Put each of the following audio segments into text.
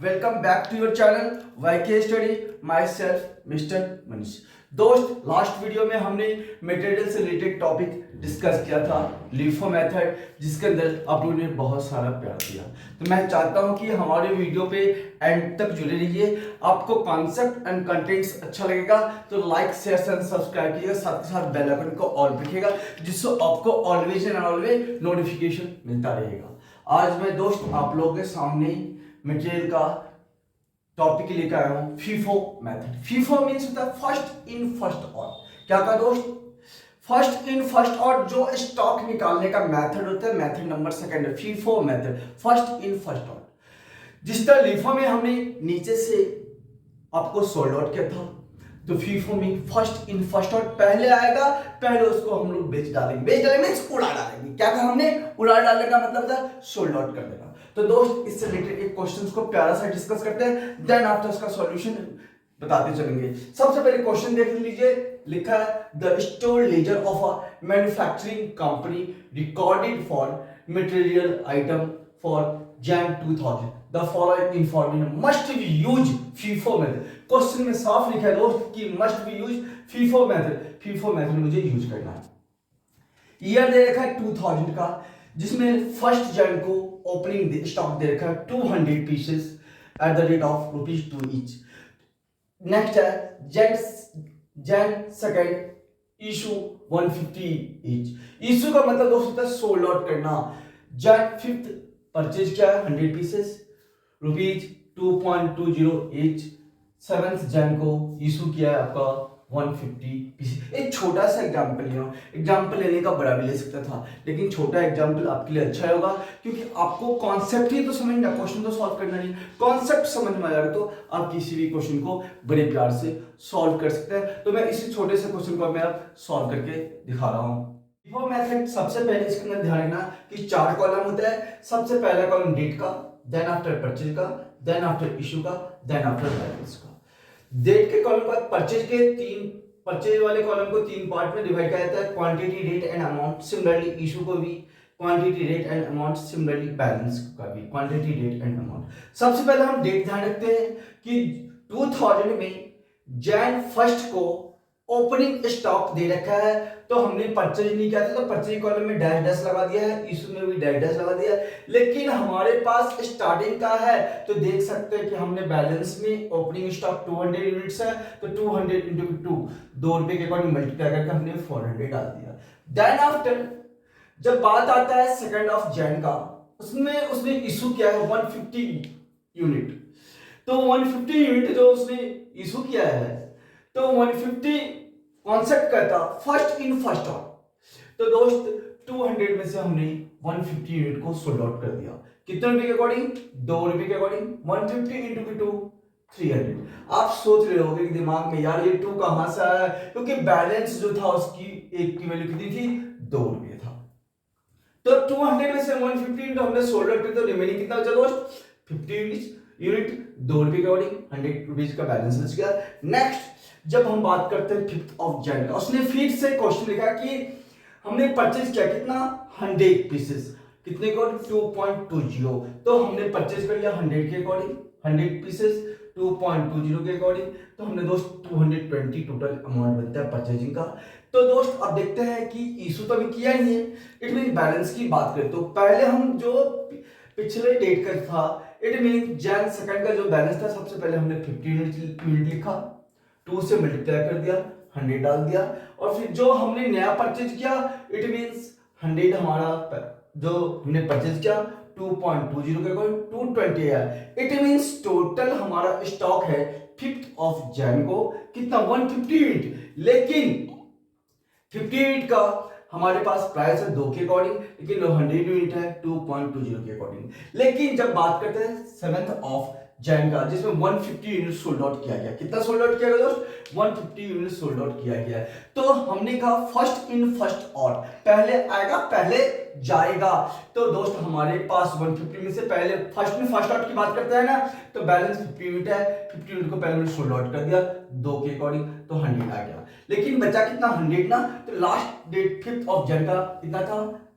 Welcome back to your channel YK study myself mister Manish. दोस्त, last video में हमने material से related topic discuss किया था, लिफो मेथड, जिसके अंदर आप लोगों ने बहुत सारा प्यार दिया। तो मैं चाहता हूं कि हमारे वीडियो पे एंड तक जुड़े रहिए। आपको कॉन्सेप्ट एंड कंटेंट्स अच्छा लगेगा तो लाइक शेयर एंड सब्सक्राइब कीजिएगा, साथ ही साथ बेल आइकन को ऑल रखिएगा, जिससे आपको ऑलवेज एंड ऑलवेज नोटिफिकेशन मिलता रहेगा। आज मैं दोस्त आप लोगों के सामने मटेरियल का टॉपिक लेकर आया हूं, फीफो मेथड। फीफो मींस होता है फर्स्ट इन फर्स्ट आउट। क्या था दोस्त? फर्स्ट इन फर्स्ट आउट जो स्टॉक निकालने का मेथड होता है, मेथड नंबर सेकंड है FIFO method, first in first out. जिस तरह लिफो में हमने नीचे से आपको सोल्ड आउट किया था, तो फीफो में फर्स्ट इन फर्स्ट आउट पहले आएगा, पहले उसको हम लोग बेच डालेंगे। बेच डालेंगे मींस उड़ा डालेंगे। क्या कहा हमने? उड़ा डालने का मतलब था सोल्ड आउट कर देना। तो दोस्त, इससे रिलेटेड एक क्वेश्चन को प्यारा सा डिस्कस करते हैं, देन आफ्टर उसका सॉल्यूशन बताते चलेंगे। सबसे पहले क्वेश्चन देख लीजिए। लिखा है the store laser of a manufacturing company recorded for material item for Jan 2000 the following information must be used FIFO method। Question में साफ लिखा है दोस्त कि must be used FIFO method। FIFO method मुझे यूज करना है। ईयर दे रखा है 2000 का, जिसमें फर्स्ट जैन को ओपनिंग स्टॉक दे रखा है 200 pieces at the rate of ₹2 each. Next है Jain second issue 150 each. Issue का मतलब दोस्त होता है सोल्ड आउट करना। जैन फिफ्थ परचेज क्या है 100 पीसेस, ₹2.20 ईच। सेवेंथ जैन को इशू किया है आपका 150 पीसेस। एक छोटा सा एग्जांपल ले रहा हूं, एग्जांपल लेने का बड़ा भी ले सकता था, लेकिन छोटा एग्जांपल आपके लिए अच्छा होगा, क्योंकि आपको कॉन्सेप्ट ही तो समझना, क्वेश्चन तो सॉल्व करना नहीं। कॉन्सेप्ट समझ में आ जाएगा तो आप किसी भी क्वेश्चन को बड़े प्यार से सॉल्व कर सकते हैं। तो मैं इसी छोटे से क्वेश्चन को मैं अब सॉल्व करके दिखा रहा हूं। FIFO मेथड, सबसे पहले इसके अंदर ध्यान रखना कि 4 कॉलम होता है। सबसे पहला कॉलम डेट का, देन आफ्टर परचेज का, देन आफ्टर इशू का, देन आफ्टर बैलेंस का। डेट के कॉलम का परचेज वाले कॉलम को 3 पार्ट में डिवाइड किया जाता है, quantity, rate and amount. Similarly issue को भी quantity, rate and amount. Similarly balance का भी क्वांटिटी, रेट एंड अमाउंट। सबसे पहले हम डेट ध्यान रखते हैं कि 2000 में जैन फर्स्ट को ओपनिंग स्टॉक दे रखा है, तो हमने परचेज नहीं किया था, तो परचेज कॉलम में डैश डैश लगा दिया है, इशू में भी डैश डैश लगा दिया है। लेकिन हमारे पास स्टार्टिंग का है, तो देख सकते हैं कि हमने बैलेंस में ओपनिंग स्टॉक 200 यूनिट्स है, तो 200 इंटू 2 ₹2 के अकॉर्डिंग मल्टीप्लाई करके हमने 400 डाल दिया। देन आफ्टर जब बात आता है सेकंड ऑफ जैन का, उसमें उसने इशू किया है 150 यूनिट। तो 150 यूनिट जो उसने इशू किया है, तो 150 कॉन्सेप्ट कहता फर्स्ट इन फर्स्ट आउट। तो दोस्त 200 में से हमने 150 यूनिट को सोल्ड आउट कर दिया। कितने रुपए के अकॉर्डिंग? ₹2 के अकॉर्डिंग। 150 इंटू 2 300। आप सोच रहे होंगे कि दिमाग में, यार ये 2 कहां से आया? क्योंकि बैलेंस जो था उसकी एक की वैल्यू कितनी थी? ₹2 था। तो 200 में से 150 इंटू हमने सोल्ड आउट किया, तो रिमेनिंग कितना बचा दोस्त? 50 यूनिट। ₹2 के अकॉर्डिंग ₹100 का बैलेंस बच गया। नेक्स्ट जब हम बात करते हैं 5th ऑफ जैन का, उसने फिर से क्वेश्चन लिखा कि हमने परचेज किया कितना? 100 पीसेस। कितने को? 2.20। तो हमने परचेज कर लिया 100 के अकॉर्डिंग, 100 पीसेस 2.20 के अकॉर्डिंग। तो हमने दोस्त 220 टोटल अमाउंट बनता है परचेजिंग का। तो दोस्त अब देखते हैं कि इशू तो अभी किया नहीं है, इट मीन बैलेंस की बात करें तो पहले हम जो पिछले डेट का था, इट मीन जैन सेकंड का जो बैलेंस था, सबसे पहले हमने 50 यूनिट लिखा, 2 से मल्टीप्लाई कर दिया, 100 डाल दिया, और फिर जो हमने नया परचेज किया, इट मींस 100 हमारा जो हमने परचेज किया 2.20 के अकॉर्डिंग 220 है। इट मींस टोटल हमारा स्टॉक है 5th ऑफ जैन को कितना? 150 यूनिट। लेकिन 50 यूनिट का हमारे पास प्राइस है 2 के अकॉर्डिंग, लेकिन 100 यूनिट है 2.20 के अकॉर्डिंग। लेकिन जब बात करते हैं 7th ऑफ जैन का, जिसमें 150 यूनिट सोल्ड आउट किया गया। कितना सोल्ड आउट किया गया दोस्त? 150 यूनिट सोल्ड आउट किया गया है। तो हमने कहा फर्स्ट इन फर्स्ट आउट, पहले आएगा पहले जाएगा। तो दोस्त हमारे पास 150 में से पहले फर्स्ट इन फर्स्ट आउट की बात करते हैं ना, तो बैलेंस 50 यूनिट है, 50 यूनिट को पहले सोल्ड आउट कर दिया 2 के अकॉर्डिंग, तो 100 आ गया। लेकिन बचा कितना? 100 ना। तो last date 5th of Jain का कितना था?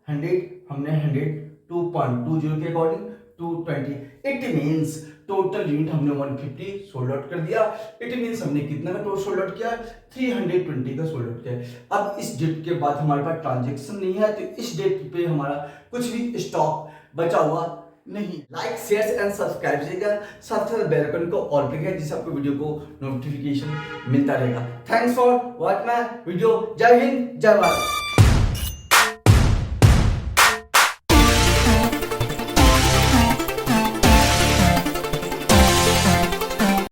100। हमने 100 2.20 के according 220। It means total unit हमने 150 सोल्ड आउट कर दिया। इट मीन्स हमने कितना का टोटल सोल्ड आउट किया, 320 का सोल्ड आउट किया। अब इस डेट के बाद हमारे पास ट्रांजेक्शन नहीं है, तो इस डेट पे हमारा कुछ भी स्टॉक बचा हुआ नहीं। लाइक शेयर एंड सब्सक्राइब कीजिएगा, साथ साथ बेल आइकन को ऑल पे जिससे आपको वीडियो को नोटिफिकेशन मिलता रहेगा। Thanks for watch my video. जय हिंद, जय भारत।